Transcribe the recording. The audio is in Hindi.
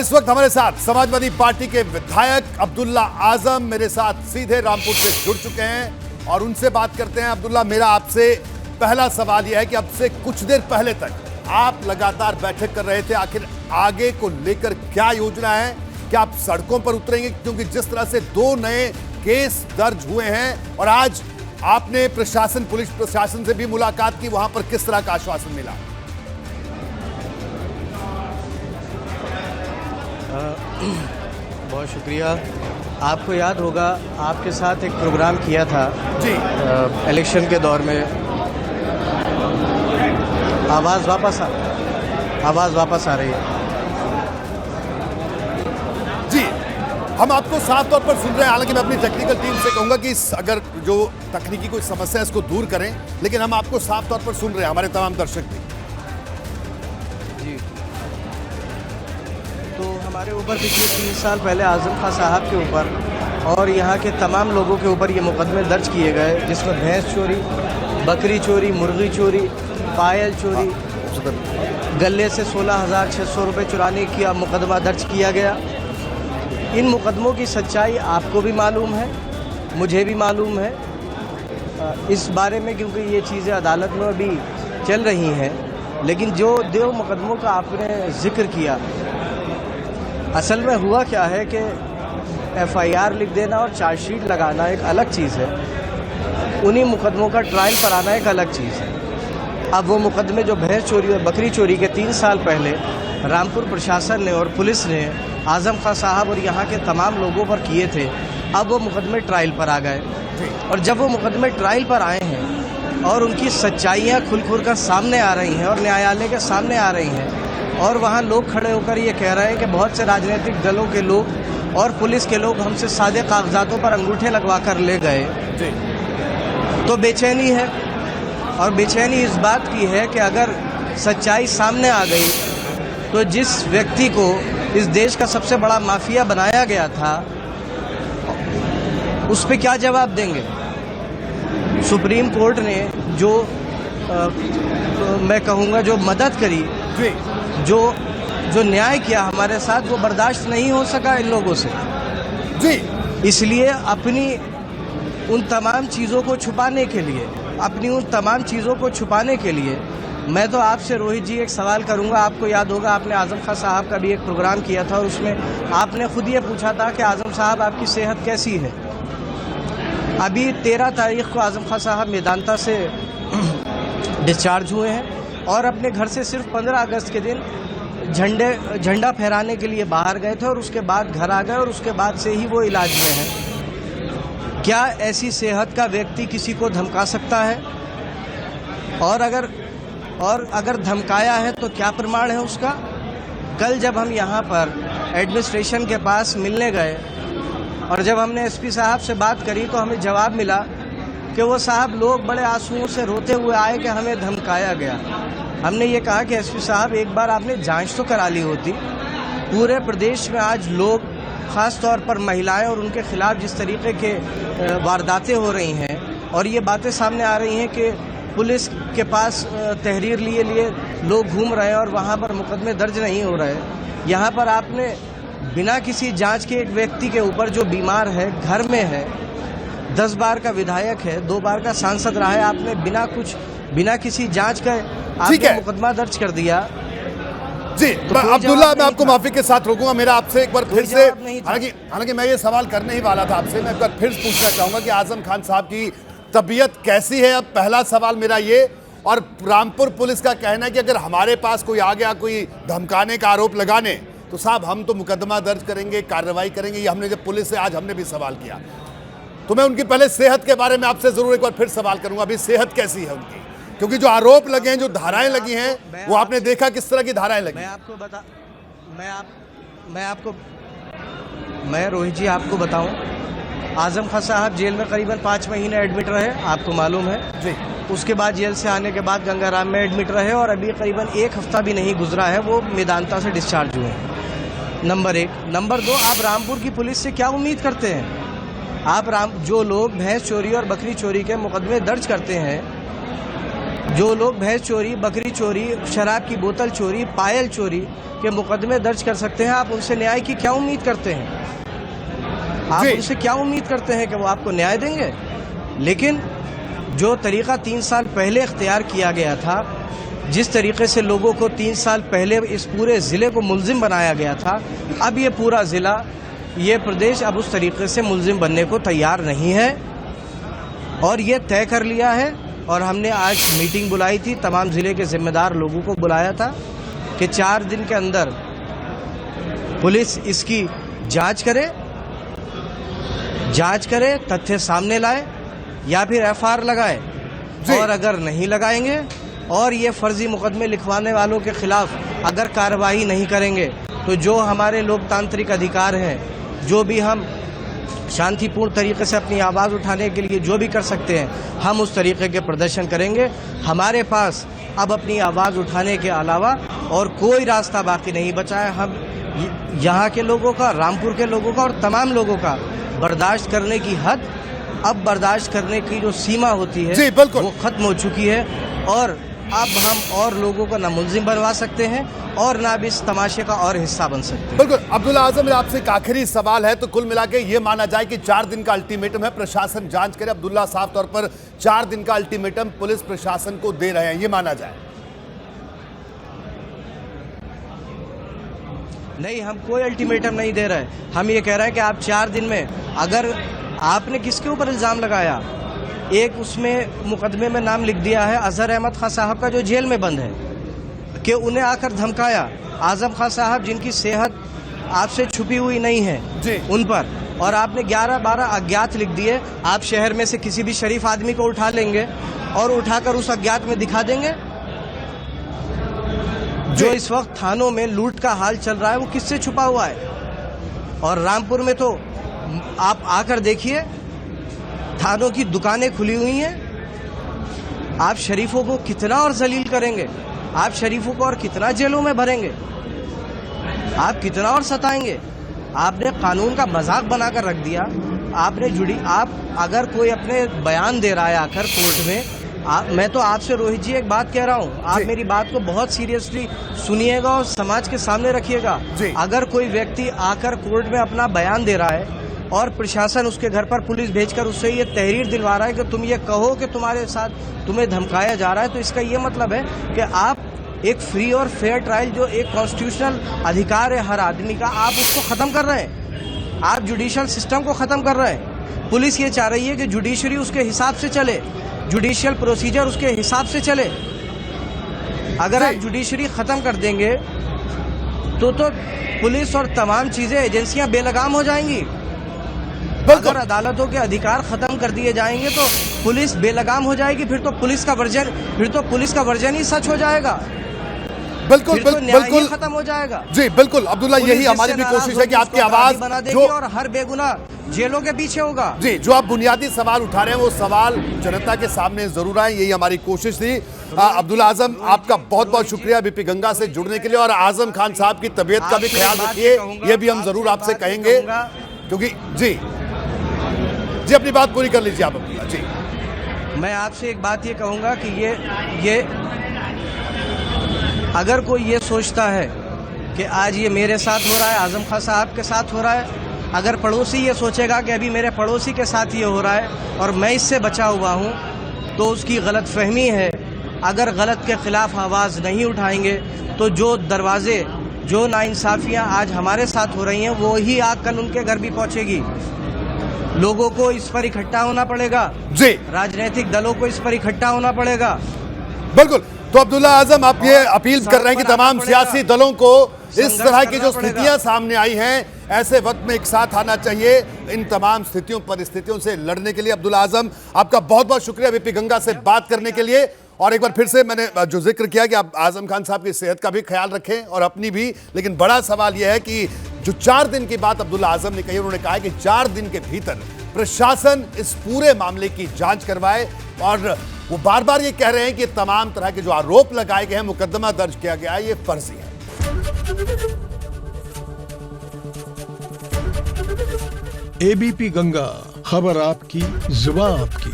और इस वक्त हमारे साथ समाजवादी पार्टी के विधायक अब्दुल्ला आजम मेरे साथ सीधे रामपुर से जुड़ चुके हैं और उनसे बात करते हैं। अब्दुल्ला, मेरा आपसे पहला सवाल यह है कि अब से कुछ देर पहले तक आप लगातार बैठक कर रहे थे, आखिर आगे को लेकर क्या योजना है? क्या आप सड़कों पर उतरेंगे? क्योंकि जिस तरह से 2 नए केस दर्ज हुए हैं और आज आपने प्रशासन, पुलिस प्रशासन से भी मुलाकात की, वहां पर किस तरह का आश्वासन मिला? बहुत शुक्रिया। आपको याद होगा, आपके साथ एक प्रोग्राम किया था जी इलेक्शन के दौर में। आवाज़ वापस आ रही है जी। हम आपको साफ तौर पर सुन रहे हैं। हालांकि मैं अपनी टेक्निकल टीम से कहूंगा कि अगर जो तकनीकी कोई समस्या है इसको दूर करें, लेकिन हम आपको साफ तौर पर सुन रहे हैं, हमारे तमाम दर्शक भी। जी। तो हमारे ऊपर पिछले 3 साल पहले आजम खान साहब के ऊपर और यहाँ के तमाम लोगों के ऊपर ये मुकदमे दर्ज किए गए, जिसमें भैंस चोरी, बकरी चोरी, मुर्गी चोरी, पायल चोरी, गले से 16,600 रुपये चुराने का मुकदमा दर्ज किया गया। इन मुकदमों की सच्चाई आपको भी मालूम है, मुझे भी मालूम है इस बारे में, क्योंकि ये चीज़ें अदालत में अभी चल रही हैं। लेकिन जो 2 मुकदमों का आपने जिक्र किया, असल में हुआ क्या है कि FIR लिख देना और चार्जशीट लगाना एक अलग चीज़ है, उन्हीं मुकदमों का ट्रायल पर आना एक अलग चीज़ है। अब वो मुकदमे जो भैंस चोरी और बकरी चोरी के 3 साल पहले रामपुर प्रशासन ने और पुलिस ने आजम खान साहब और यहाँ के तमाम लोगों पर किए थे, अब वो मुकदमे ट्रायल पर आ गए। और जब वो मुकदमे ट्रायल पर आए हैं और उनकी सच्चाइयाँ खुल कर सामने आ रही हैं और न्यायालय के सामने आ रही हैं, और वहाँ लोग खड़े होकर ये कह रहे हैं कि बहुत से राजनीतिक दलों के लोग और पुलिस के लोग हमसे सादे कागजातों पर अंगूठे लगवा कर ले गए, तो बेचैनी है। और बेचैनी इस बात की है कि अगर सच्चाई सामने आ गई तो जिस व्यक्ति को इस देश का सबसे बड़ा माफिया बनाया गया था, उस पे क्या जवाब देंगे? सुप्रीम कोर्ट ने जो मैं कहूँगा जो मदद करी, जो न्याय किया हमारे साथ, वो बर्दाश्त नहीं हो सका इन लोगों से जी। इसलिए अपनी उन तमाम चीज़ों को छुपाने के लिए मैं तो आपसे रोहित जी एक सवाल करूंगा। आपको याद होगा, आपने आजम खान साहब का भी एक प्रोग्राम किया था और उसमें आपने खुद ये पूछा था कि आजम साहब आपकी सेहत कैसी है। अभी 13 तारीख को आजम खान साहब मेदांता से डिस्चार्ज हुए हैं और अपने घर से सिर्फ 15 अगस्त के दिन झंडा फहराने के लिए बाहर गए थे और उसके बाद घर आ गए और उसके बाद से ही वो इलाज में हैं। क्या ऐसी सेहत का व्यक्ति किसी को धमका सकता है? और अगर धमकाया है तो क्या प्रमाण है उसका? कल जब हम यहाँ पर एडमिनिस्ट्रेशन के पास मिलने गए और जब हमने SP साहब से बात करी तो हमें जवाब मिला कि वो साहब लोग बड़े आंसुओं से रोते हुए आए कि हमें धमकाया गया। हमने ये कहा कि SP साहब, एक बार आपने जांच तो करा ली होती। पूरे प्रदेश में आज लोग, ख़ास तौर पर महिलाएं और उनके खिलाफ जिस तरीके के वारदातें हो रही हैं और ये बातें सामने आ रही हैं कि पुलिस के पास तहरीर लिए लोग घूम रहे हैं और वहाँ पर मुकदमे दर्ज नहीं हो रहे। यहाँ पर आपने बिना किसी जांच के एक व्यक्ति के ऊपर जो बीमार है, घर में है, 10 बार का विधायक है, 2 बार का सांसद रहा है, आपने बिना किसी जांच का आपने मुकदमा दर्ज कर दिया जी। तो अब्दुल्ला, मैं आपको माफी के साथ रोकूंगा। मेरा आपसे एक बार फिर से, हालांकि मैं ये सवाल करने ही वाला था आपसे, मैं एक बार फिर पूछना चाहूंगा कि आजम खान साहब की तबीयत कैसी है? अब पहला सवाल मेरा ये, और रामपुर पुलिस का कहना है कि अगर हमारे पास कोई आ गया, कोई धमकाने का आरोप लगाने, तो साहब हम तो मुकदमा दर्ज करेंगे, कार्रवाई करेंगे। ये हमने जब पुलिस से आज हमने भी सवाल किया, तो मैं उनकी पहले सेहत के बारे में आपसे जरूर एक बार फिर सवाल करूंगा। अभी सेहत कैसी है उनकी? क्योंकि जो आरोप लगे हैं, जो धाराएं लगी हैं, वो आपने देखा किस तरह की धाराएं लगी। मैं रोहित जी आपको बताऊं, आजम खान साहब जेल में करीबन 5 महीने एडमिट रहे, आपको मालूम है जी। उसके बाद जेल से आने के बाद गंगाराम में एडमिट रहे और अभी करीबन 1 हफ्ता भी नहीं गुजरा है वो मेदांता से डिस्चार्ज हुए हैं। नंबर 1। नंबर 2, आप रामपुर की पुलिस से क्या उम्मीद करते हैं? जो लोग भैंस चोरी और बकरी चोरी के मुकदमे दर्ज करते हैं, जो लोग भैंस चोरी, बकरी चोरी, शराब की बोतल चोरी, पायल चोरी के मुकदमे दर्ज कर सकते हैं, आप उनसे न्याय की क्या उम्मीद करते हैं? आप उनसे क्या उम्मीद करते हैं कि वो आपको न्याय देंगे? लेकिन जो तरीका 3 साल पहले इख्तियार किया गया था, जिस तरीके से लोगों को 3 साल पहले इस पूरे ज़िले को मुल्जिम बनाया गया था, अब ये पूरा ज़िला, ये प्रदेश अब उस तरीके से मुल्जिम बनने को तैयार नहीं है। और ये तय कर लिया है, और हमने आज मीटिंग बुलाई थी, तमाम ज़िले के ज़िम्मेदार लोगों को बुलाया था कि 4 दिन के अंदर पुलिस इसकी जांच करे, तथ्य सामने लाए या फिर एफआईआर लगाए। और अगर नहीं लगाएंगे और ये फर्जी मुकदमे लिखवाने वालों के खिलाफ अगर कार्रवाई नहीं करेंगे, तो जो हमारे लोकतांत्रिक अधिकार हैं, जो भी हम शांतिपूर्ण तरीके से अपनी आवाज़ उठाने के लिए जो भी कर सकते हैं, हम उस तरीके के प्रदर्शन करेंगे। हमारे पास अब अपनी आवाज़ उठाने के अलावा और कोई रास्ता बाकी नहीं बचा है। हम यहाँ के लोगों का, रामपुर के लोगों का और तमाम लोगों का बर्दाश्त करने की हद, अब बर्दाश्त करने की जो सीमा होती है वो खत्म हो चुकी है। और अब हम और लोगों को ना मुल्जिम बनवा सकते हैं और ना भी इस तमाशे का और हिस्सा बन सकते हैं। बिल्कुल। अब्दुल्ला आजम, मेरा आपसे एक आखिरी सवाल है, तो कुल मिला के ये माना जाए कि 4 दिन का अल्टीमेटम है, प्रशासन जांच करे। अब्दुल्ला साफ तौर पर 4 दिन का अल्टीमेटम पुलिस प्रशासन को दे रहे हैं, ये माना जाए? नहीं, हम कोई अल्टीमेटम नहीं दे रहे। हम ये कह रहे हैं कि आप 4 दिन में, अगर आपने किसके ऊपर इल्ज़ाम लगाया, एक उसमें मुकदमे में नाम लिख दिया है अजहर अहमद खां साहब का, जो जेल में बंद है, कि उन्हें आकर धमकाया। आजम खां साहब, जिनकी सेहत आपसे छुपी हुई नहीं है उन पर, और आपने 11-12 अज्ञात लिख दिए। आप शहर में से किसी भी शरीफ आदमी को उठा लेंगे और उठाकर उस अज्ञात में दिखा देंगे। जो इस वक्त थानों में लूट का हाल चल रहा है, वो किससे छुपा हुआ है? और रामपुर में तो आप आकर देखिए, थानों की दुकानें खुली हुई हैं। आप शरीफों को कितना और जलील करेंगे? आप शरीफों को और कितना जेलों में भरेंगे? आप कितना और सताएंगे? आपने कानून का मजाक बनाकर रख दिया। आप अगर कोई अपने बयान दे रहा है आकर कोर्ट में, मैं तो आपसे रोहित जी एक बात कह रहा हूँ, आप मेरी बात को बहुत सीरियसली सुनिएगा और समाज के सामने रखिएगा। अगर कोई व्यक्ति आकर कोर्ट में अपना बयान दे रहा है और प्रशासन उसके घर पर पुलिस भेजकर उससे ये तहरीर दिलवा रहा है कि तुम ये कहो कि तुम्हारे साथ तुम्हें धमकाया जा रहा है, तो इसका ये मतलब है कि आप एक फ्री और फेयर ट्रायल, जो एक कॉन्स्टिट्यूशनल अधिकार है हर आदमी का, आप उसको ख़त्म कर रहे हैं। आप जुडिशल सिस्टम को ख़त्म कर रहे हैं। पुलिस ये चाह रही है कि जुडिशरी उसके हिसाब से चले, जुडिशियल प्रोसीजर उसके हिसाब से चले। अगर आप जुडिशरी ख़त्म कर देंगे तो पुलिस और तमाम चीज़ें, एजेंसियां बेलगाम हो जाएंगी। अगर अदालतों के अधिकार खत्म कर दिए जाएंगे तो पुलिस बेलगाम हो जाएगी। फिर तो पुलिस का वर्जन ही सच हो जाएगा। बिल्कुल, बिल्कुल खत्म हो जाएगा। जी बिल्कुल अब्दुल्ला, यही हमारी भी कोशिश है कि आपकी आवाज बना देगी और हर बेगुनाह जेलों के पीछे होगा। जी, जो आप बुनियादी सवाल उठा रहे हैं वो सवाल जनता के सामने जरूर आए, यही हमारी कोशिश थी। अब्दुल्ला आजम, आपका बहुत बहुत शुक्रिया बीपी गंगा से जुड़ने के लिए, और आजम खान साहब की तबीयत का भी ख्याल रखिए, ये भी हम जरूर आपसे कहेंगे, क्योंकि जी अपनी बात पूरी कर लीजिए आप अब्दुल्ला जी। मैं आपसे एक बात ये कहूंगा कि ये अगर कोई ये सोचता है कि आज ये मेरे साथ हो रहा है, आजम खान साहब के साथ हो रहा है, अगर पड़ोसी ये सोचेगा कि अभी मेरे पड़ोसी के साथ ये हो रहा है और मैं इससे बचा हुआ हूँ, तो उसकी गलतफहमी है। अगर गलत के खिलाफ आवाज़ नहीं उठाएंगे तो जो दरवाजे, जो नाइंसाफियाँ आज हमारे साथ हो रही हैं, वो ही आग कल उनके घर भी पहुँचेगी। लोगों को इस पर इकट्ठा होना पड़ेगा जी, राजनीतिक दलों को इस पर इकट्ठा होना पड़ेगा। बिल्कुल। तो अब्दुल्ला आजम, आप ये अपील कर रहे हैं कि तमाम सियासी दलों को इस तरह की जो स्थितियां सामने आई हैं, ऐसे वक्त में एक साथ आना चाहिए इन तमाम स्थितियों परिस्थितियों से लड़ने के लिए। अब्दुल्ला आजम, आपका बहुत बहुत शुक्रिया बीपी गंगा से बात करने के लिए। और एक बार फिर से मैंने जो जिक्र किया कि आप आजम खान साहब की सेहत का भी ख्याल रखें और अपनी भी, लेकिन बड़ा सवाल यह है कि जो 4 दिन की बात अब्दुल्ला आजम ने कही, उन्होंने कहा कि 4 दिन के भीतर प्रशासन इस पूरे मामले की जांच करवाए, और वो बार बार ये कह रहे हैं कि तमाम तरह के जो आरोप लगाए गए हैं, मुकदमा दर्ज किया गया है, ये फर्जी है। एबीपी गंगा, खबर आपकी, जुबान आपकी।